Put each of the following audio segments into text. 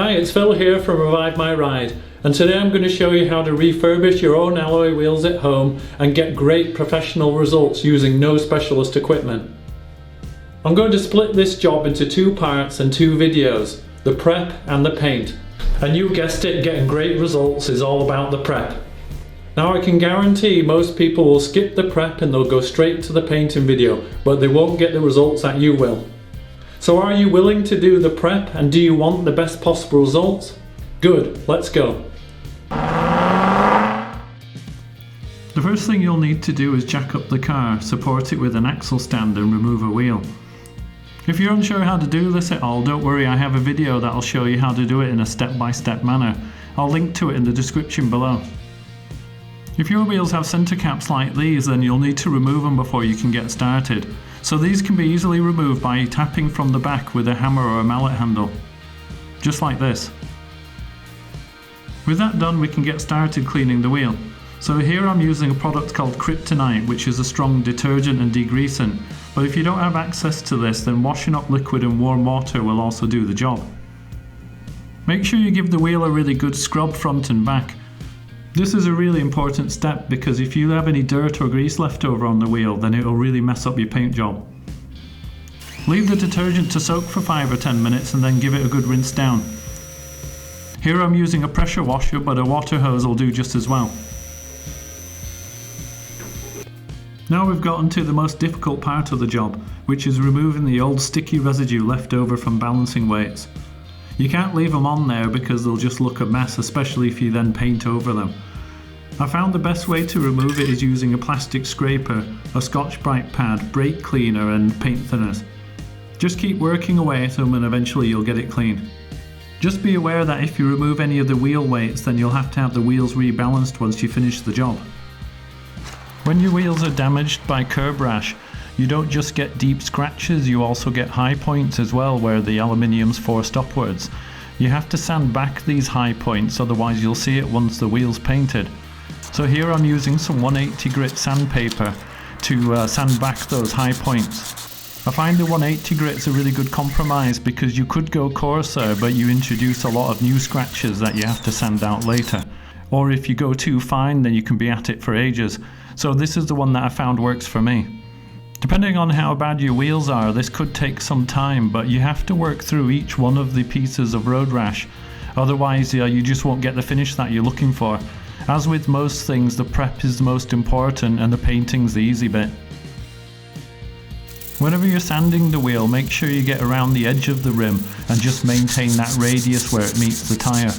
Hi, it's Phil here from Revive My Ride, and today I'm going to show you how to refurbish your own alloy wheels at home and get great professional results using no specialist equipment. I'm going to split this job into two parts and two videos, the prep and the paint. And you guessed it, getting great results is all about the prep. Now I can guarantee most people will skip the prep and they'll go straight to the painting video, but they won't get the results that you will. So are you willing to do the prep, and do you want the best possible results? Good, let's go. The first thing you'll need to do is jack up the car, support it with an axle stand and remove a wheel. If you're unsure how to do this at all, don't worry, I have a video that'll show you how to do it in a step-by-step manner. I'll link to it in the description below. If your wheels have centre caps like these, then you'll need to remove them before you can get started. So these can be easily removed by tapping from the back with a hammer or a mallet handle. Just like this. With that done, we can get started cleaning the wheel. So here I'm using a product called Kryptonite, which is a strong detergent and degreasant. But if you don't have access to this, then washing up liquid and warm water will also do the job. Make sure you give the wheel a really good scrub front and back. This is a really important step because if you have any dirt or grease left over on the wheel, then it will really mess up your paint job. Leave the detergent to soak for 5 or 10 minutes and then give it a good rinse down. Here I'm using a pressure washer, but a water hose will do just as well. Now we've gotten to the most difficult part of the job, which is removing the old sticky residue left over from balancing weights. You can't leave them on there because they'll just look a mess, especially if you then paint over them. I found the best way to remove it is using a plastic scraper, a Scotch-Brite pad, brake cleaner and paint thinners. Just keep working away at them and eventually you'll get it clean. Just be aware that if you remove any of the wheel weights, then you'll have to have the wheels rebalanced once you finish the job. When your wheels are damaged by Kerb Rash, you don't just get deep scratches, you also get high points as well where the aluminium's forced upwards. You have to sand back these high points, otherwise you'll see it once the wheel's painted. So here I'm using some 180 grit sandpaper to sand back those high points. I find the 180 grit's a really good compromise because you could go coarser, but you introduce a lot of new scratches that you have to sand out later. Or if you go too fine, then you can be at it for ages. So this is the one that I found works for me. Depending on how bad your wheels are, this could take some time, but you have to work through each one of the pieces of road rash. Otherwise, you just won't get the finish that you're looking for. As with most things, the prep is the most important and the painting's the easy bit. Whenever you're sanding the wheel, make sure you get around the edge of the rim and just maintain that radius where it meets the tyre.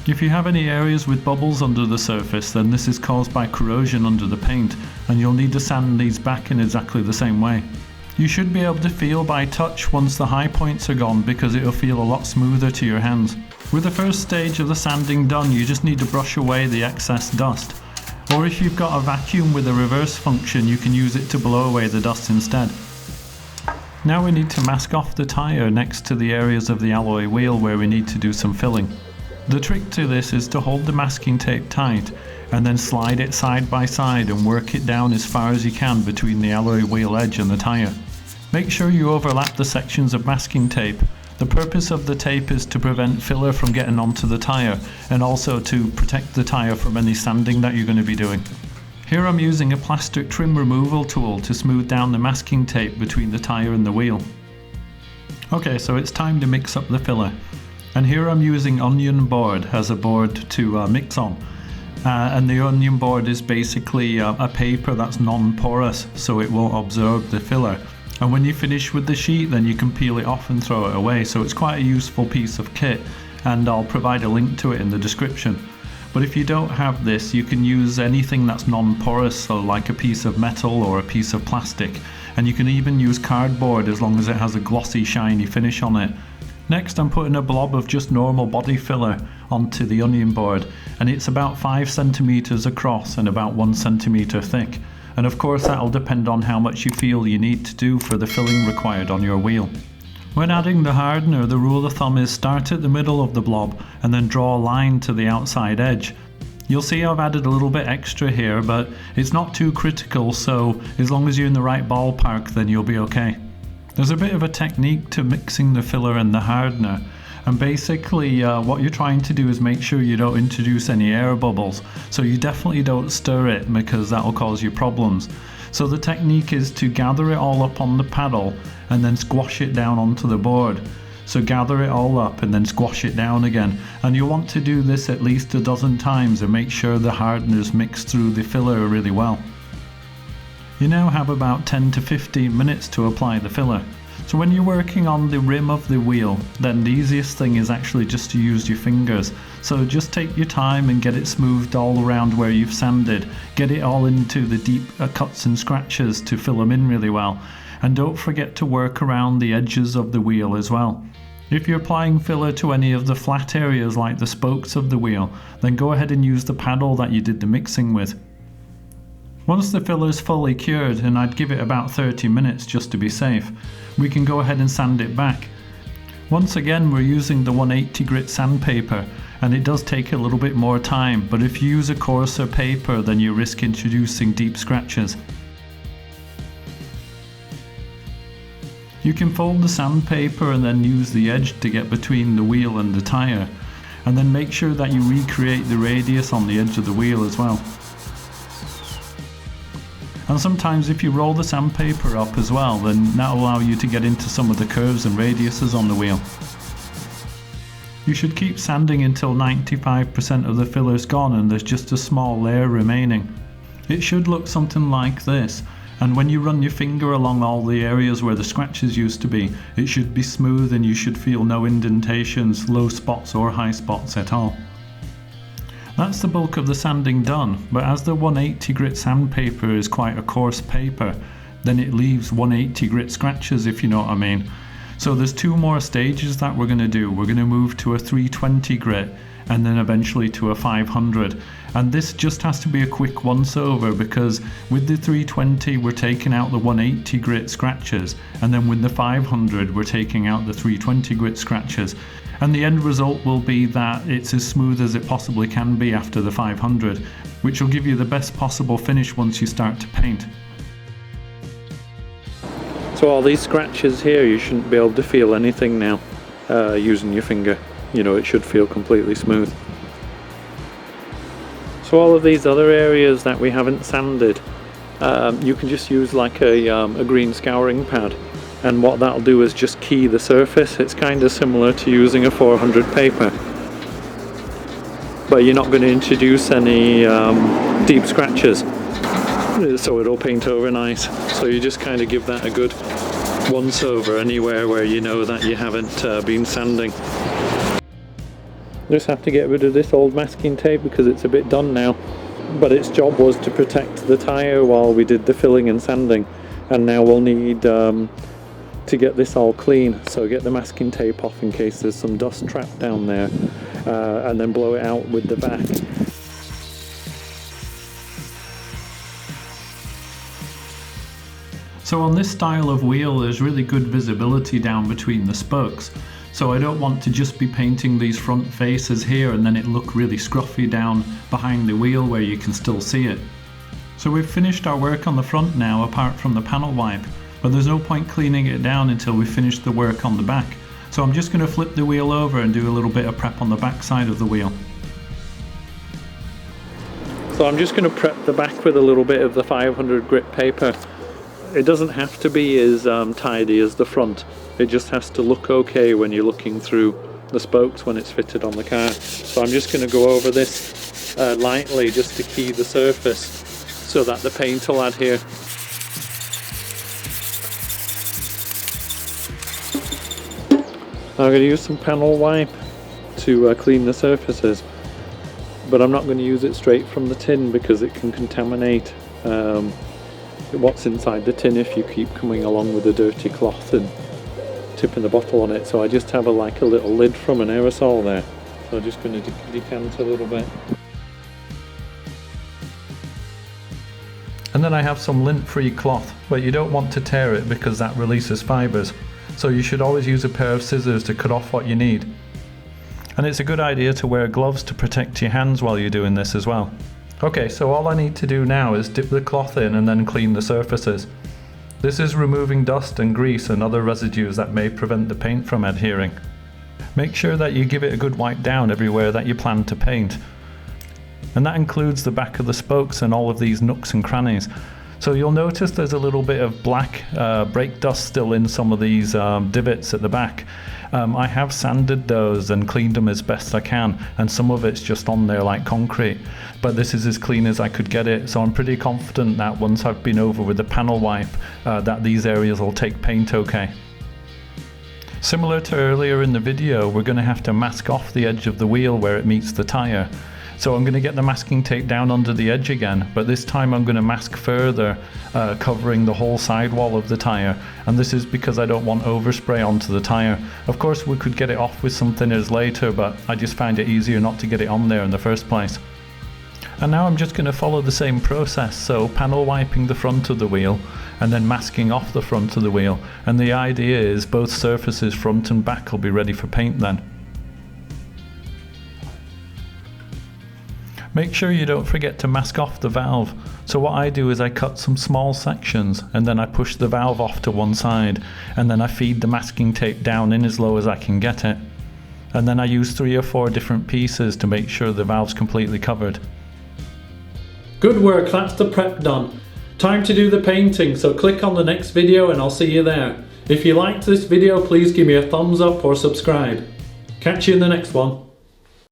If you have any areas with bubbles under the surface, then this is caused by corrosion under the paint, and you'll need to sand these back in exactly the same way. You should be able to feel by touch once the high points are gone because it'll feel a lot smoother to your hands. With the first stage of the sanding done, you just need to brush away the excess dust. Or if you've got a vacuum with a reverse function, you can use it to blow away the dust instead. Now we need to mask off the tyre next to the areas of the alloy wheel where we need to do some filling. The trick to this is to hold the masking tape tight and then slide it side by side and work it down as far as you can between the alloy wheel edge and the tyre. Make sure you overlap the sections of masking tape. The purpose of the tape is to prevent filler from getting onto the tyre and also to protect the tyre from any sanding that you're going to be doing. Here I'm using a plastic trim removal tool to smooth down the masking tape between the tyre and the wheel. Okay, so it's time to mix up the filler. And here I'm using onion board as a board to mix on. And the onion board is basically a paper that's non-porous, so it won't absorb the filler. And when you finish with the sheet, then you can peel it off and throw it away. So it's quite a useful piece of kit, and I'll provide a link to it in the description. But if you don't have this, you can use anything that's non-porous, so like a piece of metal or a piece of plastic. And you can even use cardboard as long as it has a glossy, shiny finish on it. Next I'm putting a blob of just normal body filler onto the onion board, and it's about 5 centimeters across and about 1 centimeter thick. And of course that'll depend on how much you feel you need to do for the filling required on your wheel. When adding the hardener, the rule of thumb is start at the middle of the blob and then draw a line to the outside edge. You'll see I've added a little bit extra here, but it's not too critical, so as long as you're in the right ballpark then you'll be okay. There's a bit of a technique to mixing the filler and the hardener. And basically what you're trying to do is make sure you don't introduce any air bubbles. So you definitely don't stir it because that will cause you problems. So the technique is to gather it all up on the paddle and then squash it down onto the board. So gather it all up and then squash it down again. And you'll want to do this at least a dozen times and make sure the hardeners mix through the filler really well. You now have about 10 to 15 minutes to apply the filler. So when you're working on the rim of the wheel, then the easiest thing is actually just to use your fingers. So just take your time and get it smoothed all around where you've sanded. Get it all into the deep cuts and scratches to fill them in really well. And don't forget to work around the edges of the wheel as well. If you're applying filler to any of the flat areas like the spokes of the wheel, then go ahead and use the paddle that you did the mixing with. Once the filler is fully cured, and I'd give it about 30 minutes just to be safe, we can go ahead and sand it back. Once again, we're using the 180 grit sandpaper, and it does take a little bit more time, but if you use a coarser paper then you risk introducing deep scratches. You can fold the sandpaper and then use the edge to get between the wheel and the tyre, and then make sure that you recreate the radius on the edge of the wheel as well. And sometimes if you roll the sandpaper up as well, then that will allow you to get into some of the curves and radiuses on the wheel. You should keep sanding until 95% of the filler is gone and there's just a small layer remaining. It should look something like this, and when you run your finger along all the areas where the scratches used to be, it should be smooth and you should feel no indentations, low spots or high spots at all. That's the bulk of the sanding done, but as the 180 grit sandpaper is quite a coarse paper, then it leaves 180 grit scratches, if you know what I mean. So there's two more stages that we're going to do. We're going to move to a 320 grit and then eventually to a 500. And this just has to be a quick once over, because with the 320 we're taking out the 180 grit scratches, and then with the 500 we're taking out the 320 grit scratches. And the end result will be that it's as smooth as it possibly can be after the 500, which will give you the best possible finish once you start to paint. So all these scratches here, you shouldn't be able to feel anything now using your finger. You know, it should feel completely smooth. So all of these other areas that we haven't sanded, you can just use like a green scouring pad. And what that'll do is just key the surface. It's kind of similar to using a 400 paper, but you're not going to introduce any deep scratches, so it'll paint over nice. So you just kind of give that a good once over anywhere where you know that you haven't been sanding. Just have to get rid of this old masking tape because it's a bit done now, but its job was to protect the tyre while we did the filling and sanding, and now we'll need to get this all clean. So get the masking tape off in case there's some dust trapped down there, and then blow it out with the back. So on this style of wheel there's really good visibility down between the spokes, so I don't want to just be painting these front faces here and then it look really scruffy down behind the wheel where you can still see it. So we've finished our work on the front now, apart from the panel wipe, but there's no point cleaning it down until we finish the work on the back. So I'm just going to flip the wheel over and do a little bit of prep on the back side of the wheel. So I'm just going to prep the back with a little bit of the 500 grit paper. It doesn't have to be as tidy as the front. It just has to look okay when you're looking through the spokes when it's fitted on the car. So I'm just going to go over this lightly just to key the surface so that the paint will adhere. I'm going to use some panel wipe to clean the surfaces, but I'm not going to use it straight from the tin because it can contaminate what's inside the tin if you keep coming along with a dirty cloth and tipping the bottle on it. So I just have like a little lid from an aerosol there, so I'm just going to decant a little bit. And then I have some lint-free cloth, but you don't want to tear it because that releases fibres, so you should always use a pair of scissors to cut off what you need. And it's a good idea to wear gloves to protect your hands while you're doing this as well. Okay, so all I need to do now is dip the cloth in and then clean the surfaces. This is removing dust and grease and other residues that may prevent the paint from adhering. Make sure that you give it a good wipe down everywhere that you plan to paint. And that includes the back of the spokes and all of these nooks and crannies. So you'll notice there's a little bit of black brake dust still in some of these divots at the back. I have sanded those and cleaned them as best I can, and some of it's just on there like concrete. But this is as clean as I could get it, so I'm pretty confident that once I've been over with the panel wipe, that these areas will take paint okay. Similar to earlier in the video, we're going to have to mask off the edge of the wheel where it meets the tyre. So I'm going to get the masking tape down under the edge again, but this time I'm going to mask further, covering the whole sidewall of the tyre, and this is because I don't want overspray onto the tyre. Of course we could get it off with some thinners later, but I just find it easier not to get it on there in the first place. And now I'm just going to follow the same process, so panel wiping the front of the wheel and then masking off the front of the wheel, and the idea is both surfaces front and back will be ready for paint then. Make sure you don't forget to mask off the valve. So what I do is I cut some small sections and then I push the valve off to one side, and then I feed the masking tape down in as low as I can get it. And then I use 3 or 4 different pieces to make sure the valve's completely covered. Good work, that's the prep done. Time to do the painting, so click on the next video and I'll see you there. If you liked this video, please give me a thumbs up or subscribe. Catch you in the next one.